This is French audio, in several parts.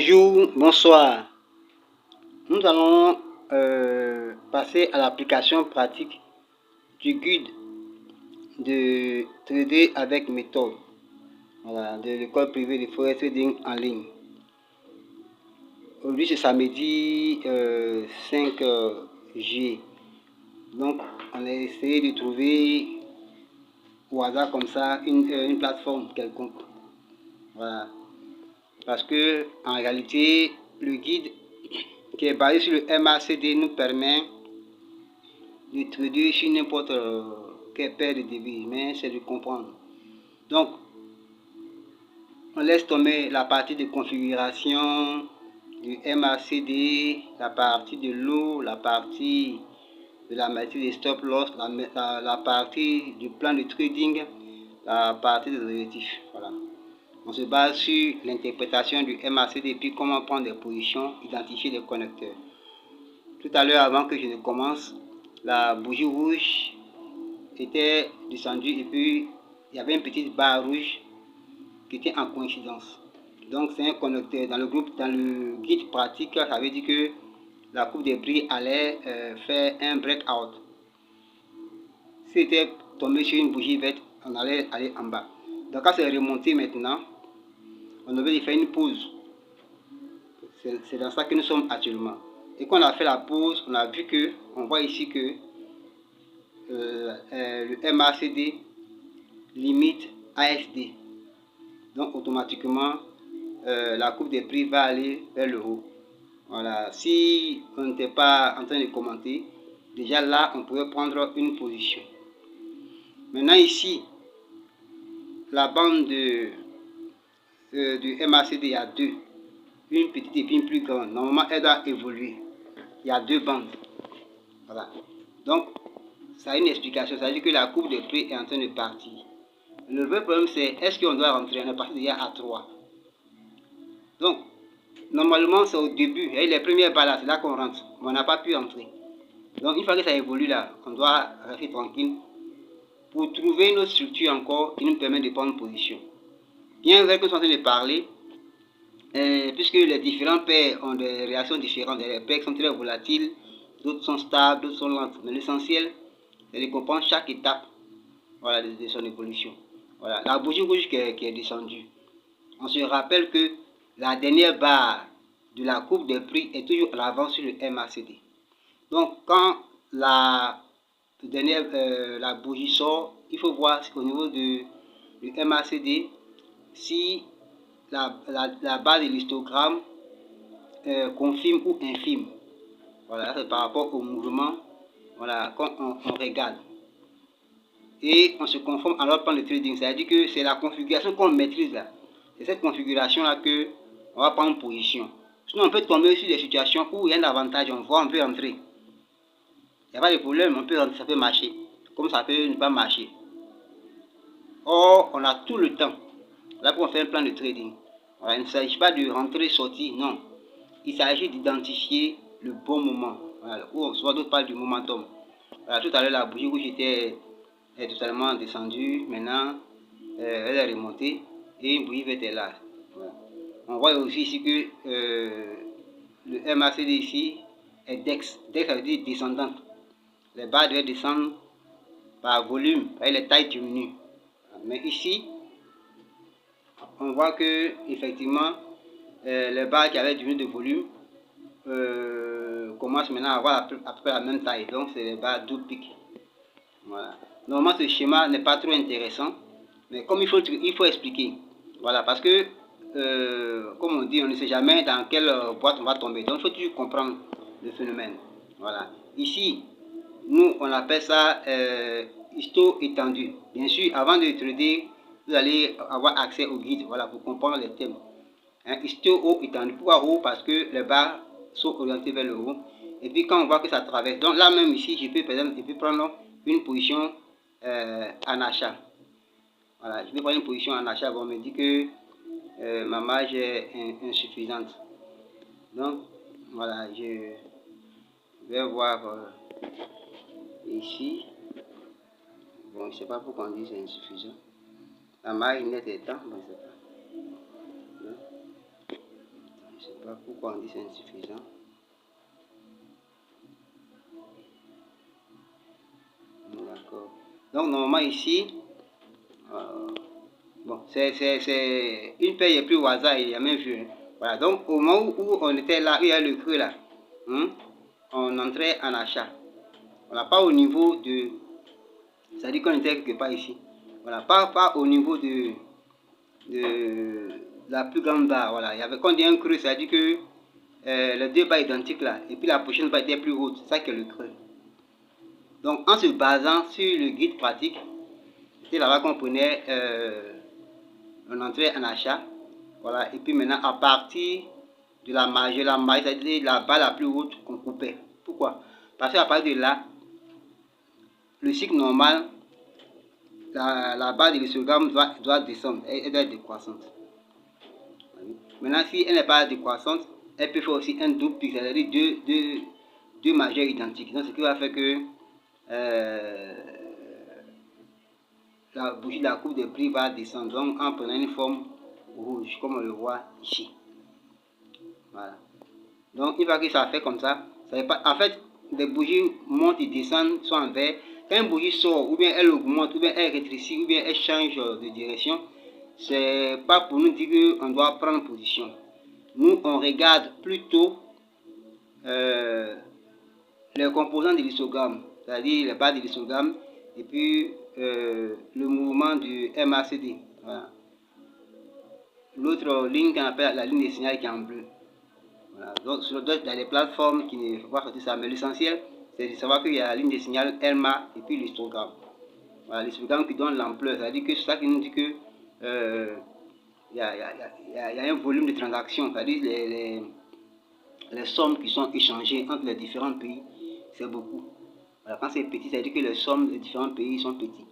Bonjour, bonsoir. Nous allons passer à l'application pratique du guide de trader avec méthode, voilà, de l'école privée de Forex Trading en ligne. Aujourd'hui c'est samedi 5 juillet. Donc on a essayé de trouver au hasard comme ça une plateforme quelconque. Voilà. Parce que en réalité le guide qui est basé sur le MACD nous permet de trader sur n'importe quelle paire de devises, mais c'est de comprendre. Donc on laisse tomber la partie de configuration du MACD, la partie de l'eau, la partie de la maîtrise des stop loss, la partie du plan de trading, la partie des objectifs. Voilà. On se base sur l'interprétation du MACD et puis comment prendre des positions, identifier les connecteurs. Tout à l'heure, avant que je ne commence, la bougie rouge était descendue et puis il y avait une petite barre rouge qui était en coïncidence. Donc c'est un connecteur. Dans le guide pratique, ça veut dire que la courbe des prix allait faire un breakout. Si c'était tombé sur une bougie verte, on allait aller en bas. Donc quand c'est remonté maintenant, on devait faire une pause. C'est dans ça que nous sommes actuellement. Et quand on a fait la pause, on a vu que, on voit ici que le MACD limite ASD. Donc automatiquement, la courbe des prix va aller vers le haut. Voilà. Si on n'était pas en train de commenter, déjà là, on pourrait prendre une position. Maintenant ici, la bande du MACD, il y a deux. Une petite et puis une plus grande. Normalement, elle doit évoluer. Il y a deux bandes. Voilà. Donc, ça a une explication. Ça veut dire que la courbe des prix est en train de partir. Le vrai problème, c'est est-ce qu'on doit rentrer? On est passé déjà à 3. Donc, normalement, c'est au début. Et les premières balles, c'est là qu'on rentre. Mais on n'a pas pu entrer. Donc, une fois que ça évolue là, on doit rester tranquille pour trouver une autre structure encore qui nous permet de prendre position. Bien vrai que nous sommes en train de parler, puisque les différents paires ont des réactions différentes. Les paires qui sont très volatiles, d'autres sont stables, d'autres sont lentes. Mais l'essentiel, c'est de comprendre chaque étape, voilà, de son évolution. Voilà, la bougie rouge qui est descendue. On se rappelle que la dernière barre de la courbe des prix est toujours à l'avant sur le MACD. Donc, quand la bougie sort, il faut voir au niveau du MACD si la barre de l'histogramme confirme ou infirme. Voilà, c'est par rapport au mouvement, voilà, quand on regarde. Et on se conforme à notre plan de trading. C'est-à-dire que c'est la configuration qu'on maîtrise là. C'est cette configuration-là qu'on va prendre position. Sinon, on peut tomber sur des situations où il y a un avantage, on voit, on peut entrer. Il n'y a pas de problème, on peut rentrer, ça peut marcher. Comme ça peut ne pas marcher. Or, on a tout le temps. Là, pour faire un plan de trading. Voilà, il ne s'agit pas de rentrer, sortir, non. Il s'agit d'identifier le bon moment. Voilà, ou soit d'autres parlent du momentum. Voilà, tout à l'heure, la bougie rouge était totalement descendue. Maintenant, elle est remontée et une bougie verte est là. Voilà. On voit aussi ici que le MACD ici est DEX. DEX, ça veut dire descendante. Les barres doivent descendre par volume, et les tailles diminuent. Mais ici, on voit que effectivement, les barres qui avaient diminué de volume commencent maintenant à avoir à peu près la même taille. Donc, c'est les barres double pic. Voilà. Normalement, ce schéma n'est pas trop intéressant, mais comme il faut expliquer. Voilà, parce que, comme on dit, on ne sait jamais dans quelle boîte on va tomber. Donc, il faut toujours comprendre le phénomène. Voilà. Ici, nous, on appelle ça histo étendu. Bien sûr, avant de trader, vous allez avoir accès au guide, voilà, pour comprendre les thèmes. Histo haut étendu. Pourquoi haut? Parce que les barres sont orientées vers le haut. Et puis quand on voit que ça traverse, donc là même ici, je peux, par exemple, prendre une position en achat. Voilà, je vais prendre une position en achat. Bon, on me dit que ma marge est insuffisante. Donc, voilà, je vais voir ici. Bon, je ne sais pas pourquoi on dit c'est insuffisant. La marge nette est temps, mais c'est pas. pas pourquoi on dit c'est insuffisant. D'accord. Donc normalement ici, bon, c'est une paire est plus au hasard, il y a même vu. Hein. Voilà, donc au moment où on était là, il y a le creux là, hein, on entrait en achat. Voilà, pas au niveau de, c'est-à-dire qu'on était quelque part ici. Voilà, pas au niveau de la plus grande barre. Voilà, il y avait quand on dit un creux, c'est-à-dire que les deux barres identiques là, et puis la prochaine barre était plus haute, c'est ça qui est le creux. Donc en se basant sur le guide pratique, c'est là-bas qu'on prenait, on entrait en achat. Voilà, et puis maintenant à partir de la marge, c'est-à-dire la barre la plus haute qu'on coupait. Pourquoi? Parce qu'à partir de là, le cycle normal, la barre de l'histogramme doit descendre, elle doit être décroissante. Maintenant, si elle n'est pas décroissante, elle peut faire aussi un double pic, c'est-à-dire deux majeurs identiques. Donc, ce qui va faire que la bougie de la courbe des prix va descendre, donc en prenant une forme rouge, comme on le voit ici. Voilà. Donc, une fois que ça fait comme ça, en fait, les bougies montent et descendent, soit en vert. Quand une bougie sort, ou bien elle augmente, ou bien elle rétrécit, ou bien elle change de direction, c'est pas pour nous dire qu'on doit prendre position. Nous, on regarde plutôt les composants de l'histogramme, c'est-à-dire les barres de l'histogramme, et puis le mouvement du MACD. Voilà. L'autre ligne qu'on appelle la ligne de signal qui est en bleu. Voilà. Donc, sur d'autres, il y a des plateformes qui ne font pas sortir ça, mais l'essentiel, c'est de savoir qu'il y a la ligne de signal ELMA et puis l'histogramme. Voilà, l'histogramme qui donne l'ampleur, c'est-à-dire que c'est ça qui nous dit que il y a un volume de transactions, c'est-à-dire les sommes qui sont échangées entre les différents pays, c'est beaucoup. Voilà, quand c'est petit, c'est-à-dire que les sommes des différents pays sont petits.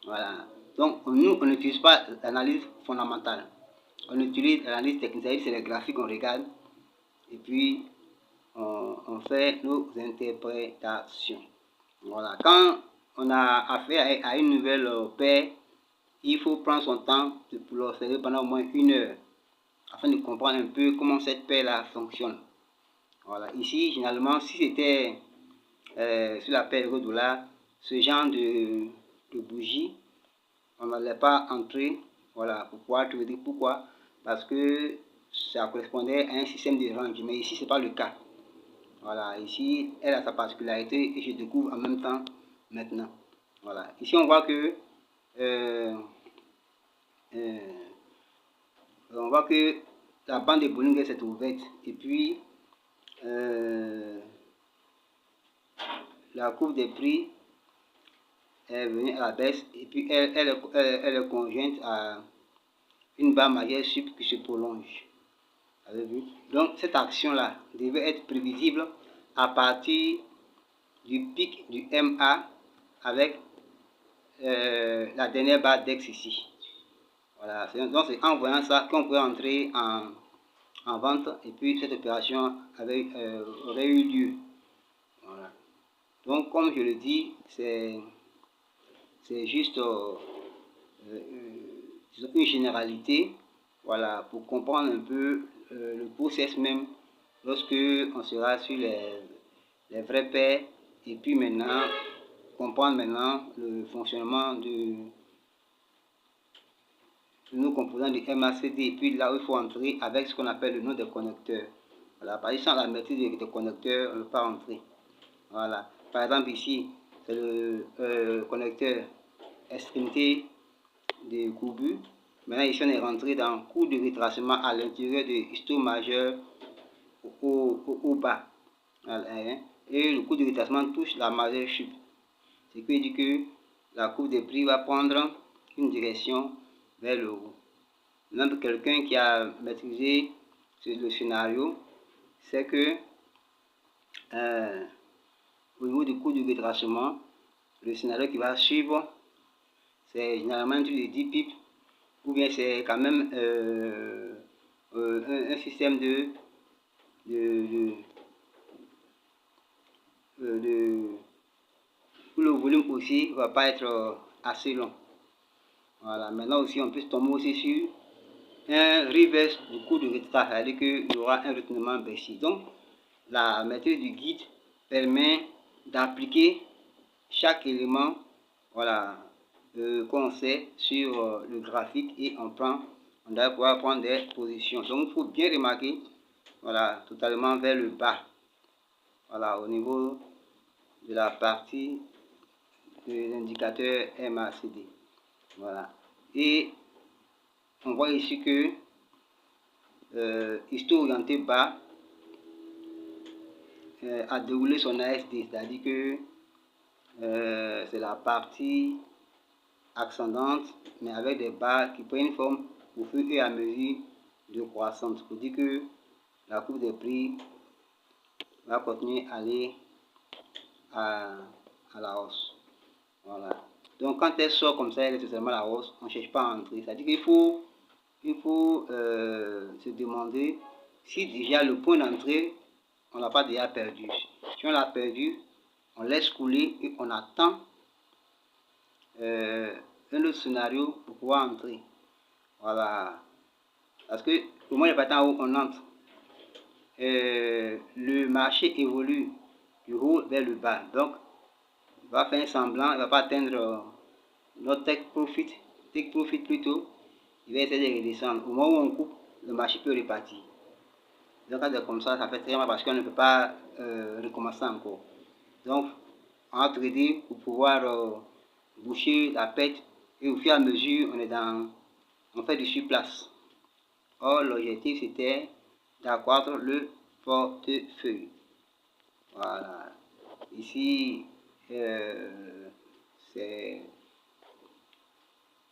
Voilà. Donc, nous, on n'utilise pas l'analyse fondamentale. On utilise l'analyse technique, c'est-à-dire c'est les graphiques qu'on regarde et puis on fait nos interprétations. Voilà. Quand on a affaire à une nouvelle paire, il faut prendre son temps pour l'observer pendant au moins 1 heure afin de comprendre un peu comment cette paire-là fonctionne. Voilà. Ici, généralement, si c'était sur la paire euro-dollar, ce genre de bougie, on n'allait pas entrer, voilà, pour pouvoir te dire pourquoi, parce que ça correspondait à un système de range, mais ici, ce n'est pas le cas. Voilà, ici, elle a sa particularité et je découvre en même temps maintenant. Voilà, ici, on voit que la bande de Bollinger s'est ouverte et puis la courbe des prix est venue à la baisse et puis elle est conjointe à une barre majeure sup qui se prolonge. Vous avez vu? Donc cette action-là devait être prévisible à partir du pic du MA avec la dernière barre d'X ici. Voilà, donc c'est en voyant ça qu'on peut entrer en vente et puis cette opération aurait eu lieu. Voilà. Donc comme je le dis, c'est juste une généralité, voilà, pour comprendre un peu le process même lorsque on sera sur les vraies paires et puis maintenant comprendre maintenant le fonctionnement de nos composants du MACD et puis là où il faut entrer avec ce qu'on appelle le nom des connecteurs. Voilà, par exemple, la maîtrise des connecteurs, on ne peut pas entrer. Voilà, par exemple ici, c'est le connecteur extrémité de courbure. Maintenant ici on est rentré dans cours de retracement à l'intérieur de histo majeur au bas. Voilà, hein. Et le cours de retracement touche la majeure chute. Ce qui dit que la courbe des prix va prendre une direction vers le haut. Même quelqu'un qui a maîtrisé le scénario, c'est que au niveau du cours de retracement, le scénario qui va suivre, c'est généralement entre les 10 pips, ou bien c'est quand même un système où le volume aussi va pas être assez long. Voilà, maintenant aussi on peut se tomber aussi sur un reverse du coup de retrait, c'est-à-dire qu'il y aura un retournement baissier. Donc, la maîtrise du guide permet d'appliquer chaque élément, voilà, qu'on sait sur le graphique, et on doit pouvoir prendre des positions. Donc, il faut bien remarquer, voilà, totalement vers le bas, voilà, au niveau de la partie de l'indicateur MACD, voilà. Et on voit ici que histo orienté bas a déroulé son ASD, c'est-à-dire que c'est la partie ascendante, mais avec des barres qui prennent une forme au fur et à mesure de croissance, pour dire que la courbe des prix va continuer à aller à la hausse. Voilà. Donc quand elle sort comme ça, elle est totalement à la hausse, on ne cherche pas à entrer. C'est-à-dire qu'il faut se demander si déjà le point d'entrée, on l'a pas déjà perdu. Si on l'a perdu, on laisse couler et on attend un autre scénario pour pouvoir entrer. Voilà. Parce que au moins, il n'y a pas de temps où on entre. Le marché évolue du haut vers le bas. Donc, il va faire un semblant, il ne va pas atteindre notre take profit plutôt. Il va essayer de redescendre. Au moment où on coupe, le marché peut repartir. Donc, quand c'est comme ça fait très mal parce qu'on ne peut pas recommencer encore. Donc, on a tradé pour pouvoir boucher la perte, et au fur et à mesure, on fait du surplace. Or, l'objectif c'était d'accroître le portefeuille. Voilà. Ici, c'est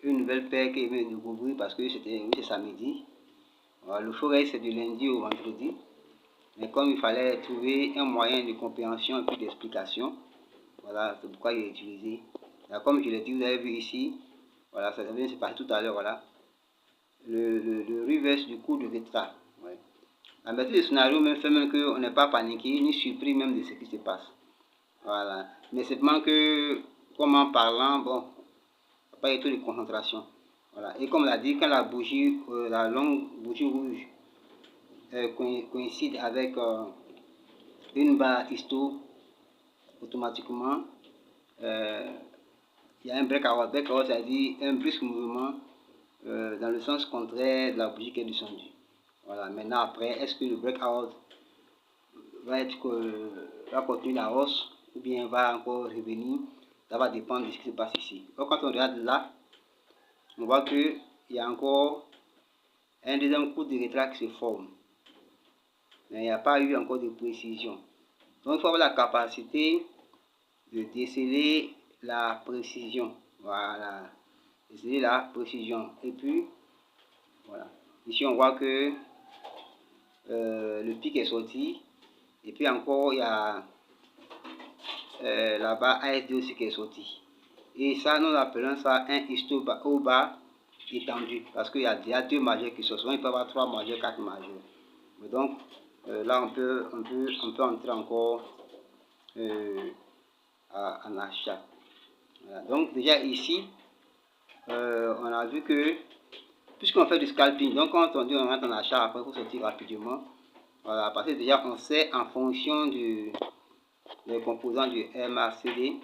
une nouvelle paire qui vient de couvrir parce que c'est samedi. Voilà, le forex c'est du lundi au vendredi. Mais comme il fallait trouver un moyen de compréhension et puis d'explication, voilà, c'est pourquoi j'ai utilisé. Là, comme je l'ai dit, vous avez vu ici, voilà, ça vient de se passer tout à l'heure, voilà. Le reverse du coup de retrait. Ouais. La maîtrise du scénario même fait même qu'on n'est pas paniqué ni surpris même de ce qui se passe. Voilà. Mais simplement que, comme en parlant, bon, pas du tout de concentration. Voilà. Et comme on l'a dit, quand la bougie, la longue bougie rouge coïncide avec une barre histo, automatiquement, il y a un breakout. Breakout, c'est-à-dire un brusque mouvement dans le sens contraire de la bougie qui est descendue. Voilà. Maintenant, après, est-ce que le breakout va continuer la hausse ou bien va encore revenir? Ça va dépendre de ce qui se passe ici. Donc, quand on regarde là, on voit qu'il y a encore un deuxième coup de retrait qui se forme. Mais il n'y a pas eu encore de précision. Donc, il faut avoir la capacité de déceler la précision. Voilà. Déceler la précision. Et puis, voilà. Ici, on voit que le pic est sorti. Et puis encore, il y a la barre ASD aussi qui est sortie. Et ça, nous appelons ça un histo au bas étendu. Parce qu'il y a déjà deux majeurs qui sont. Souvent, il peut y avoir trois majeurs, quatre majeurs. Mais donc, là, on peut entrer encore en achat. Voilà. Donc, déjà ici, on a vu que, puisqu'on fait du scalping, donc quand on dit on rentre en achat, après, il faut sortir rapidement. Voilà, parce que déjà, on sait en fonction des composants du MACD,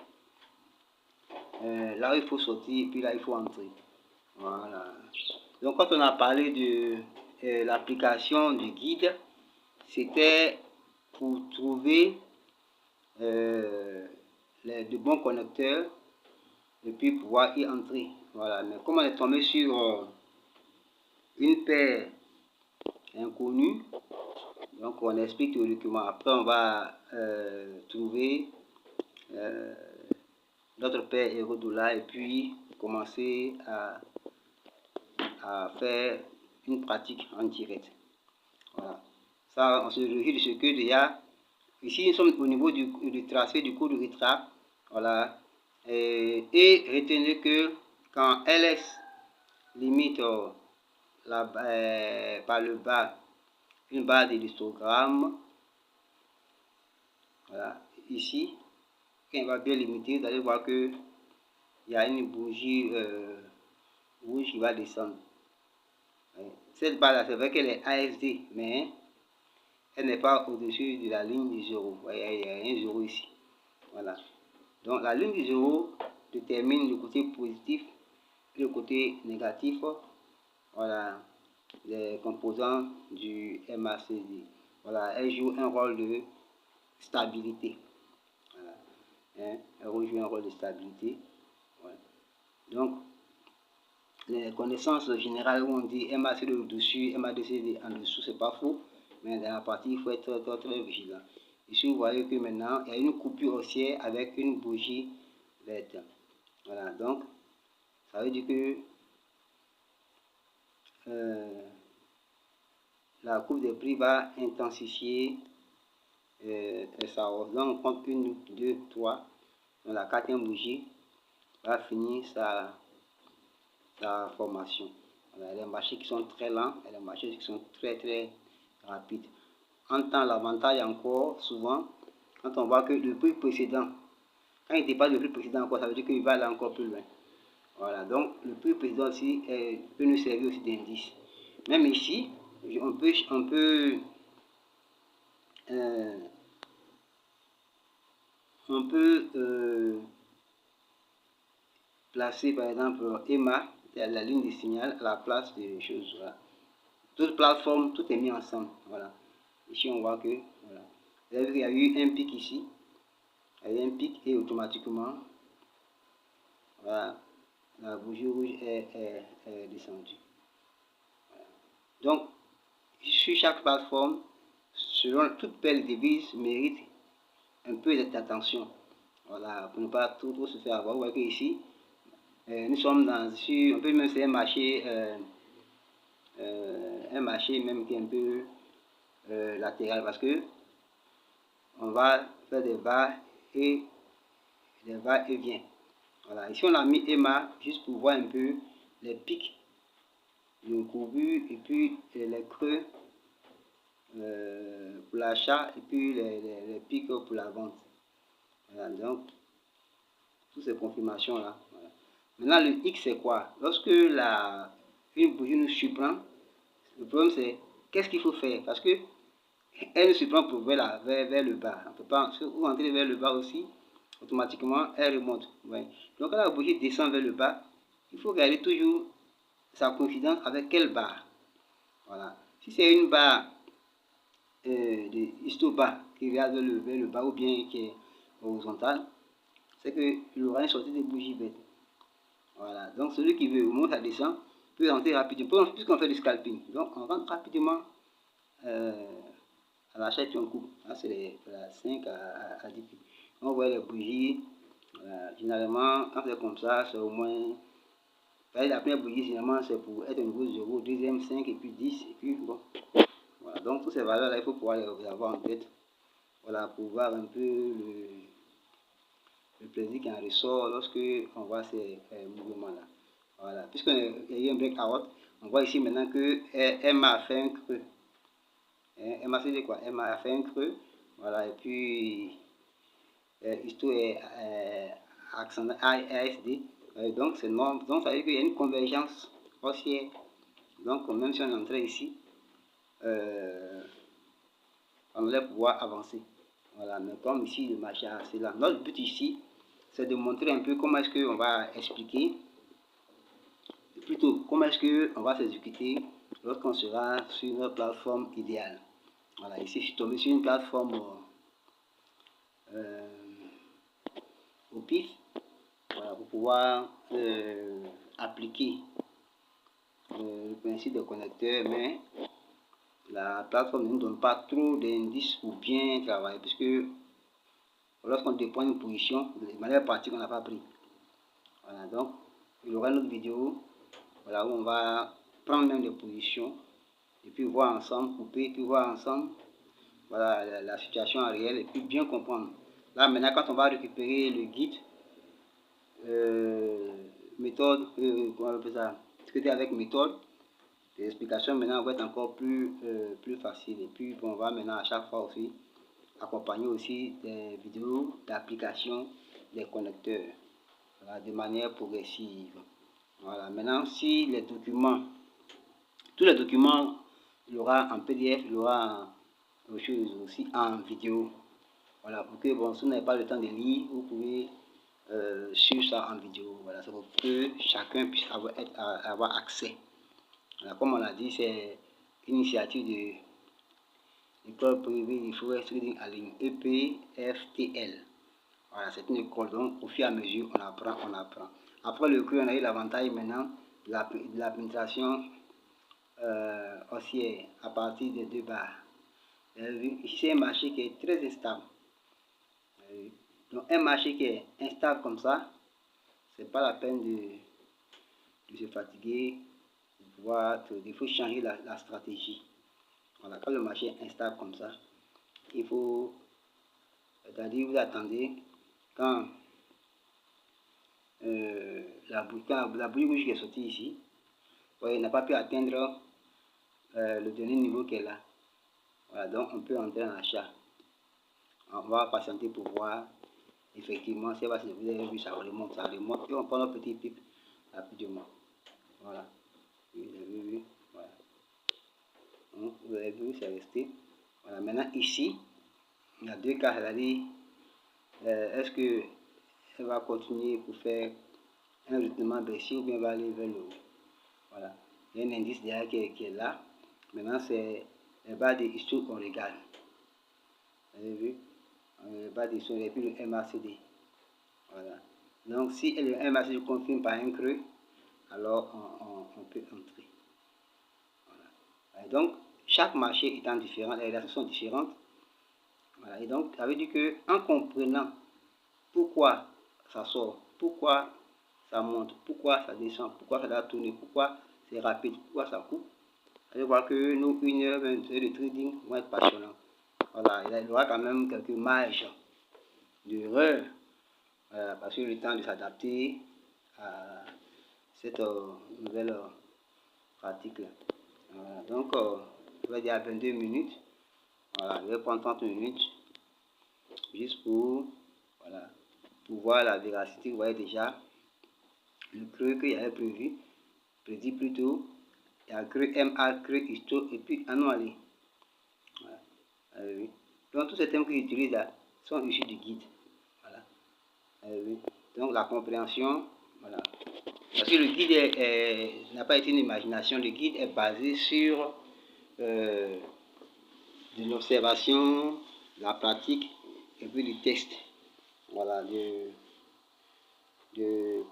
là il faut sortir, puis là il faut entrer. Voilà. Donc quand on a parlé de l'application du guide, c'était pour trouver de bons connecteurs et puis pouvoir y entrer. Voilà. Mais comme on est tombé sur une paire inconnue, donc on explique théoriquement. Après on va trouver notre paire euro-dollar et puis commencer à faire une pratique en direct. Voilà. Ça, on se réjouit de ce que déjà, ici nous sommes au niveau du tracé du cours de retrait. Voilà. Et retenez que quand LS limite par le bas une barre de l'histogramme, voilà, ici, quand il va bien limiter, vous allez voir que il y a une bougie rouge qui va descendre. Cette barre là, c'est vrai qu'elle est ASD, mais elle n'est pas au-dessus de la ligne du 0. Vous voyez, il y a un 0 ici. Voilà. Donc la ligne du 0 détermine le côté positif et le côté négatif. Voilà, les composants du MACD. Voilà, elle joue un rôle de stabilité. Voilà. Elle joue un rôle de stabilité. Voilà. Donc, les connaissances générales où on dit MACD au-dessus, MACD en dessous, c'est pas faux. Mais dans la partie, il faut être très vigilant. Ici, vous voyez que maintenant, il y a une coupure haussière avec une bougie verte. Voilà, donc, ça veut dire que la courbe des prix va intensifier sa hausse. Donc, on compte 1, 2, 3. Donc, la quatrième bougie va finir sa formation. Voilà, les marchés qui sont très lents et les marchés qui sont très rapides. En temps, l'avantage encore, souvent, quand on voit que le prix précédent, quand il dépasse le prix précédent encore, ça veut dire qu'il va aller encore plus loin. Voilà, donc le prix précédent aussi peut nous servir aussi d'indice. Même ici, on peut placer par exemple EMA, la ligne de signal, à la place des choses. Voilà. Toute plateforme, tout est mis ensemble. Voilà. Ici, on voit que, voilà. Vous avez vu qu'il y a eu un pic ici. Il y a eu un pic et automatiquement, voilà, la bougie rouge est descendue. Voilà. Donc, sur chaque plateforme, selon toute belle devise, mérite un peu d'attention. Voilà, pour ne pas trop se faire avoir. Vous voyez qu'ici, nous sommes sur, on peut même c'est un marché même qui est un peu latéral parce que on va faire des va et vient. Voilà, ici on a mis EMA juste pour voir un peu les pics de courbure et puis les creux pour l'achat et puis les pics pour la vente. Voilà, donc toutes ces confirmations là. Voilà. Maintenant le X c'est quoi? Lorsque une bougie nous surprend, le problème c'est qu'est-ce qu'il faut faire? Parce que elle nous surprend pour vers le bas. On ne peut pas rentrer vers le bas aussi, automatiquement elle remonte. Ouais. Donc quand la bougie descend vers le bas, il faut garder toujours sa coïncidence avec quelle barre. Voilà. Si c'est une barre de histo-bas qui regarde vers le bas ou bien qui est horizontale, c'est qu'il aura une sortie de bougie verte. Voilà. Donc celui qui veut, au moment où ça descend, peut rentrer rapidement. Puisqu'on fait du scalping, donc on rentre rapidement à l'achat et on coupe. Là, c'est la 5 à 10 pieds. On voit les bougies. Généralement, quand c'est comme ça, c'est au moins. La première bougie, généralement, c'est pour être au niveau 0, deuxième 5 et puis 10. Et puis bon. Voilà. Donc, toutes ces valeurs-là, il faut pouvoir les avoir en tête. Voilà, pour voir un peu le plaisir qui en ressort lorsque on voit ces mouvements-là. Voilà. Puisqu'il y a eu un breakout, on voit ici maintenant que Emma a fait un creux. Emma, c'est quoi? Emma a fait un creux. Voilà, et puis Histo est accent ASD. Donc, c'est normal. Donc, ça veut dire qu'il y a une convergence haussière. Donc, même si on entrait ici, on allait pouvoir avancer. Voilà, mais comme ici, le marché est assez là. Notre but ici, c'est de montrer un peu comment est-ce qu'on va expliquer, plutôt comment est-ce qu'on va s'exécuter lorsqu'on sera sur notre plateforme idéale. Voilà, ici, je suis tombé sur une plateforme au pif, voilà, pour pouvoir appliquer le principe des connecteurs, mais la plateforme ne nous donne pas trop d'indices pour bien travailler, puisque lorsqu'on dépend une position, de manière pratique, on n'a pas pris. Voilà, donc il y aura une autre vidéo, voilà, où on va prendre même des positions et puis voir ensemble, couper, puis voir ensemble, voilà, la situation réelle et puis bien comprendre. Là maintenant, quand on va récupérer le guide, méthode, comment on appelle ça, discuter avec méthode, les explications maintenant vont être encore plus faciles. Et puis on va maintenant à chaque fois aussi accompagner aussi des vidéos d'application des connecteurs, voilà, de manière progressive. Voilà, maintenant si les documents tous les documents, il y aura en PDF, il y aura aussi en vidéo. Voilà, pour que bon, si vous n'avez pas le temps de lire, vous pouvez suivre ça en vidéo. Voilà, c'est pour que chacun puisse avoir accès. Voilà, comme on l'a dit, c'est une initiative de l'école privée de Forest Trading en ligne, EPFTL. Voilà, c'est une école, donc au fur et à mesure, on apprend. Après le cours, on a eu l'avantage maintenant de la pénétration haussière à partir des 2 barres. Ici, c'est un marché qui est très instable. Donc, un marché qui est instable comme ça, c'est pas la peine de se fatiguer, il faut changer la stratégie. Voilà, quand le marché est instable comme ça, il faut, c'est-à-dire vous attendez quand la bougie rouge qui est sortie ici, il n'a pas pu atteindre le dernier niveau qu'elle a. Voilà, donc on peut entrer en achat. On va patienter pour voir effectivement si vous avez vu ça remonte, et on prend notre petit pipe rapidement. Voilà, vous avez vu, voilà. Donc, vous avez vu, c'est resté. Voilà, maintenant ici, il y a 2 cas, c'est-à-dire est-ce que elle va continuer pour faire un retournement baissier ou bien va aller vers le haut. Voilà, il y a un indice derrière qui est là. Maintenant, c'est les barres de histo qu'on regarde. Vous avez vu, les barres de histo et puis le MACD. Voilà, donc si le MACD confirme par un creux, alors on peut entrer. Voilà. Et donc, chaque marché étant différent, les relations sont différentes. Voilà. Et donc, ça veut dire qu'en comprenant pourquoi ça sort, pourquoi ça monte, pourquoi ça descend, pourquoi ça doit tourner, pourquoi c'est rapide, pourquoi ça coupe, vous allez voir que nos 1 heure, 20 heures de trading vont être passionnants. Voilà, il y aura quand même quelques marges d'erreur, parce que le temps de s'adapter à cette nouvelle pratique. Voilà, donc, je vais dire à 22 minutes. Voilà, je vais prendre 30 minutes juste pour, voilà, pour voir la véracité. Vous voyez déjà le creux qu'il y avait prédit plus tôt. Il y a creux MA, creux histo et puis anomalie. Voilà. Donc tous ces thèmes qu'ils utilisent là sont issus du guide. Voilà. Donc la compréhension, voilà. Parce que le guide n'a pas été une imagination, le guide est basé sur de l'observation, la pratique et puis du texte. Voilà, de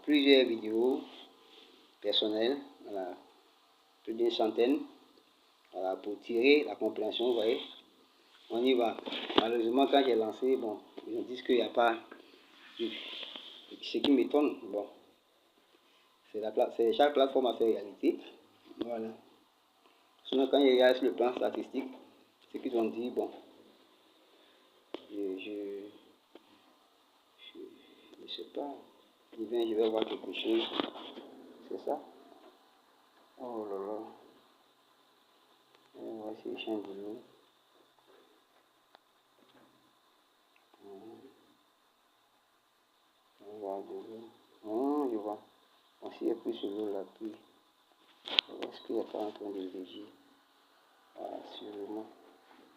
plusieurs vidéos personnelles, voilà, plus d'une centaine, voilà, pour tirer la compréhension, vous voyez. On y va. Malheureusement, quand j'ai lancé, bon, ils disent qu'il n'y a pas. Ce qui m'étonne, bon, c'est chaque plateforme a ses réalités. Voilà. Sinon, quand il y a sur le plan statistique, ce qu'ils ont dit, bon, je sais pas. Je vais voir quelque chose. C'est ça? Oh là là. Voici le champ de l'eau. On va de l'eau. Je vois. On s'y est pris sur l'eau la pluie. Est-ce qu'il n'y a pas un point de levier? Ah, sûrement.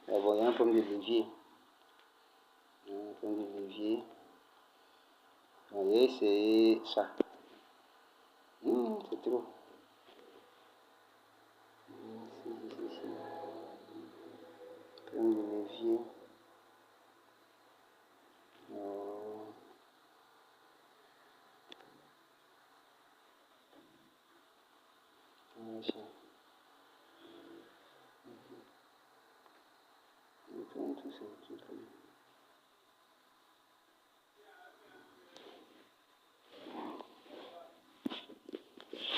Ah bon, il y a un point de levier. Un point de levier. Vous voyez, c'est ça. C'est trop. Ici. Point de levier.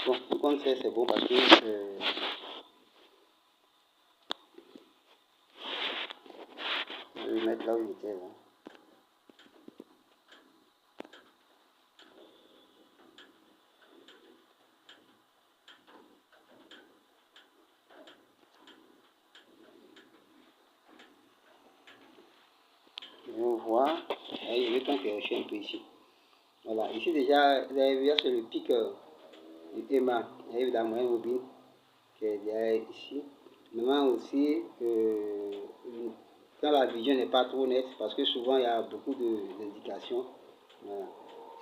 Bon, tout compte fait, c'est bon parce que je vais le mettre là où il était. Là. On voit, je vais vérifier un peu ici. Voilà, ici déjà, vous avez vu, c'est le pic du EMA, vous avez vu la moyenne mobile c'est derrière ici. Maintenant aussi, quand la vision n'est pas trop nette, parce que souvent il y a beaucoup d'indications. Voilà.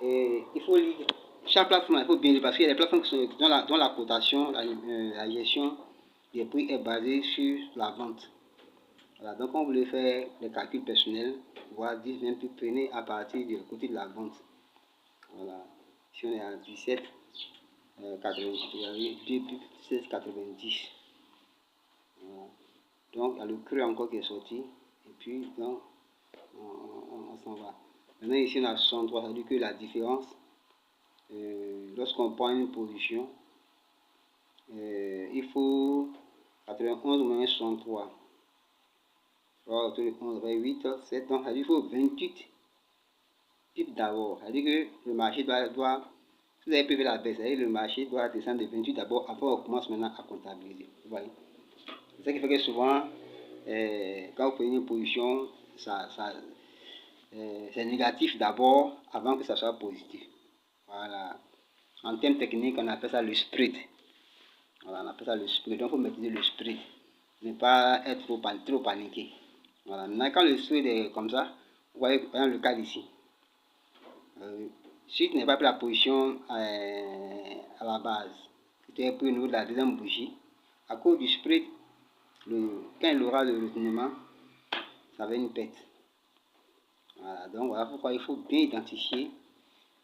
Et il faut lire. Chaque plateforme, il faut bien lire, parce qu'il y a des plateformes qui sont, dont la cotation, la gestion des prix est basée sur la vente. Voilà. Donc, quand vous voulez faire des calculs personnels, voire 10, même plus, prenez à partir du côté de la vente. Voilà. Ici, on est à 17. 16,90. Voilà. Donc, il y a le creux encore qui est sorti. Et puis, donc, on s'en va. Maintenant, ici, on a 63. Ça veut dire que la différence, lorsqu'on prend une position, il faut 91 moins 63. Autour de 11, 8, 7. Donc, ça veut dire qu'il faut 28 pips d'abord. Ça veut dire que le marché doit si vous avez prévu la baisse, le marché doit descendre de 28 d'abord, après on commence maintenant à comptabiliser. Vous voyez. C'est ça qui fait que souvent, quand vous prenez une position, c'est négatif d'abord avant que ça soit positif. Voilà. En termes techniques, on appelle ça le spread. Voilà, on appelle ça le spread. Donc il faut maîtriser le spread. Ne pas être trop paniqué. Voilà. Maintenant, quand le spread est comme ça, vous voyez le cas d'ici. Si tu n'as pas pris la position à la base, tu as pris au niveau de la deuxième bougie, à cause du spread, quand il aura le reteniment, ça va une perte. Voilà, donc voilà pourquoi il faut bien identifier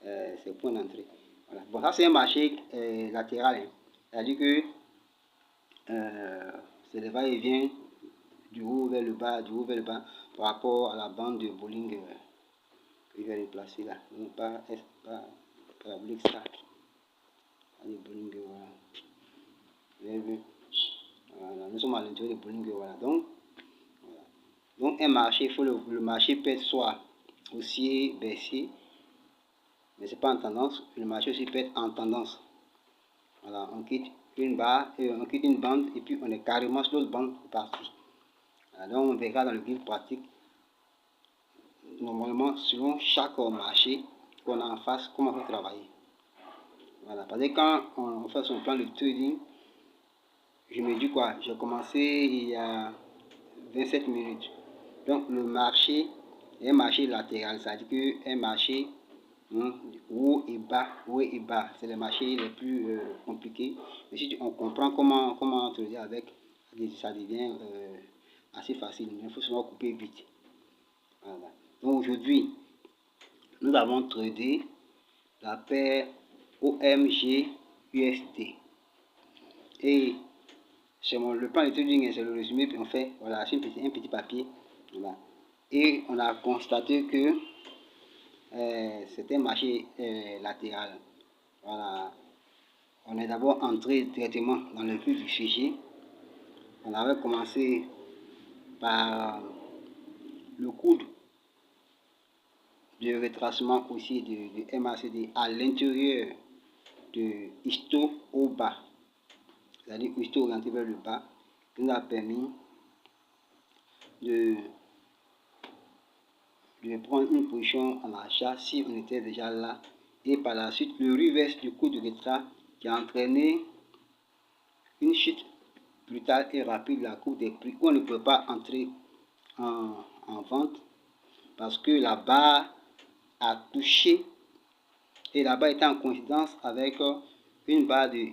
ces points d'entrée. Voilà. Bon, ça c'est un marché latéral. Hein. C'est-à-dire que c'est le va-et-vient du haut vers le bas, du haut vers le bas, par rapport à la bande de Bollinger que je vais replacer là. Donc pas parabolique stack. Allez, Bollinger, voilà. Vous avez vu? Voilà, nous sommes à l'intérieur de Bollinger, voilà. Donc un marché, il faut le marché peut être soit haussier, baissier, mais c'est pas en tendance. Le marché aussi peut être en tendance. Voilà, on quitte une barre, on quitte une bande et puis on est carrément sur l'autre bande partie. Voilà, donc on verra dans le guide pratique, normalement selon chaque marché qu'on a en face, comment on peut travailler. Voilà, parce que quand on fait son plan de trading, je me dis quoi, j'ai commencé il y a 27 minutes. Donc le marché est un marché latéral, c'est-à-dire qu'un marché haut et bas, c'est les marchés les plus compliqués. Mais si on comprend comment trader avec, ça devient assez facile. Il faut seulement couper vite. Voilà. Donc aujourd'hui, nous avons tradé la paire OMG USD. Et c'est le plan de trading, c'est le résumé qu'on fait. Voilà, c'est un petit papier. Voilà. Et on a constaté que c'était un marché latéral. Voilà. On est d'abord entré directement dans le plus du sujet. On avait commencé par le coude de retracement aussi de MACD à l'intérieur de histo au bas, c'est-à-dire histo orienté vers le bas, qui nous a permis de prendre une position en achat si on était déjà là, et par la suite le reverse du coup de retrait qui a entraîné une chute brutale et rapide de la courbe des prix où on ne peut pas entrer en vente parce que la barre a touché et la barre était en coïncidence avec une barre de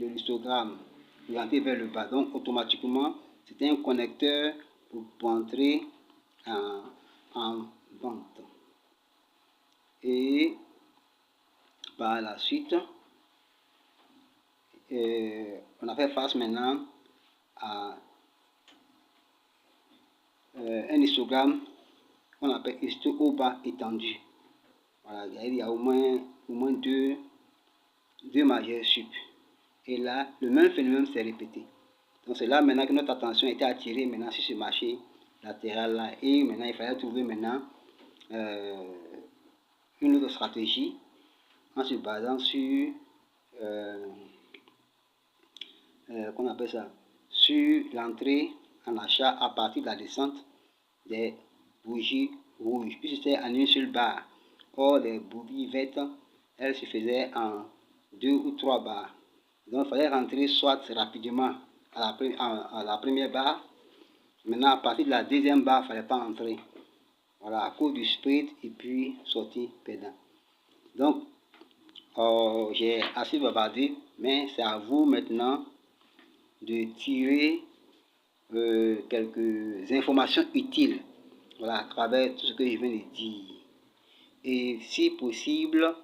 l'histogramme orientée vers le bas. Donc automatiquement c'était un connecteur pour entrer en vente. Et par la suite, on a fait face maintenant à un histogramme qu'on appelle histo au bas étendu. Voilà, il y a au moins deux majeures sup. Et là, le même phénomène s'est répété. Donc c'est là maintenant que notre attention était attirée maintenant sur ce marché latéral là. Et maintenant il fallait trouver maintenant une autre stratégie en se basant sur qu'on appelle ça, sur l'entrée en achat à partir de la descente des bougies rouges, puis c'était en une seule barre. Or les bougies vertes, elles se faisaient en 2 ou 3 barres. Donc, il fallait rentrer soit rapidement à la première barre. Maintenant, à partir de la deuxième barre, il ne fallait pas entrer. Voilà, à cause du sprint et puis sortir perdant. Donc, j'ai assez bavardé, mais c'est à vous maintenant de tirer quelques informations utiles, voilà, à travers tout ce que je viens de dire. Et si possible,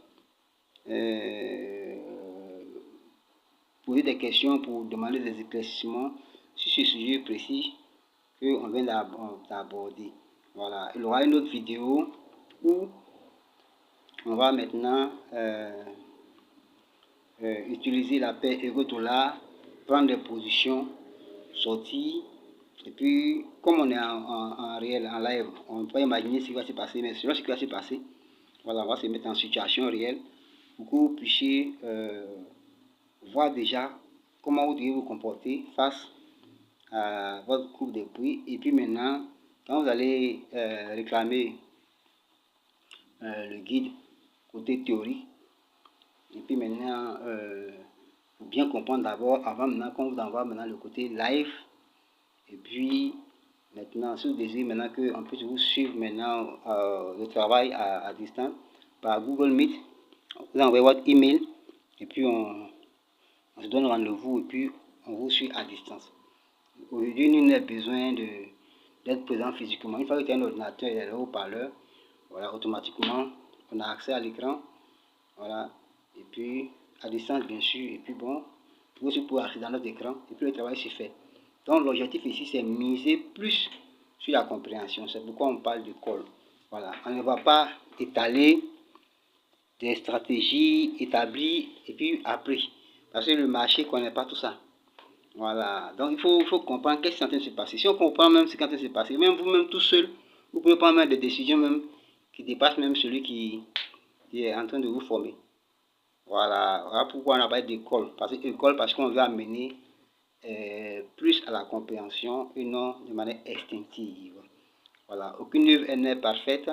poser des questions pour demander des éclaircissements sur ce sujet précis qu'on vient d'aborder. Voilà, il y aura une autre vidéo où on va maintenant utiliser la paire euro-dollar, prendre des positions, sortir, et puis comme on est en réel, en live, on peut imaginer ce qui va se passer, mais selon ce qui va se passer, voilà, on va se mettre en situation réelle pour que vous puissiez voir déjà comment vous devez vous comporter face à votre cours de prix. Et puis maintenant, quand vous allez réclamer le guide côté théorie, et puis maintenant, pour bien comprendre d'abord, avant maintenant qu'on vous envoie maintenant le côté live, et puis maintenant, si vous désirez maintenant qu'on puisse vous suivre maintenant le travail à distance par Google Meet, vous envoyez votre email, et puis on se donne rendez-vous, et puis on vous suit à distance. Aujourd'hui, nous n'avons besoin d'être présent physiquement. Une fois que tu as un ordinateur et un haut-parleur, voilà, automatiquement, on a accès à l'écran, voilà, et puis à distance bien sûr, et puis bon, vous aussi pour accéder à notre écran, et puis le travail se fait. Donc l'objectif ici, c'est miser plus sur la compréhension. C'est pourquoi on parle de call. Voilà, on ne va pas étaler des stratégies établies et puis après, parce que le marché ne connaît pas tout ça. Voilà, donc il faut comprendre qu'est-ce qui est en train de se passer. Si on comprend même ce qui est en train de se passer, même vous-même tout seul, vous pouvez prendre même des décisions même qui dépassent même celui qui est en train de vous former. Voilà, voilà pourquoi on n'a pas d'école. Parce qu'on veut amener plus à la compréhension et non de manière instinctive. Voilà, aucune œuvre n'est parfaite.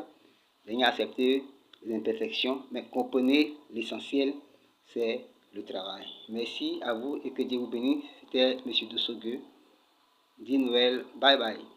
Venez accepter les imperfections, mais comprenez l'essentiel, c'est le travail. Merci à vous et que Dieu vous bénisse. C'était M. Doussogue. Dis Noël, bye bye.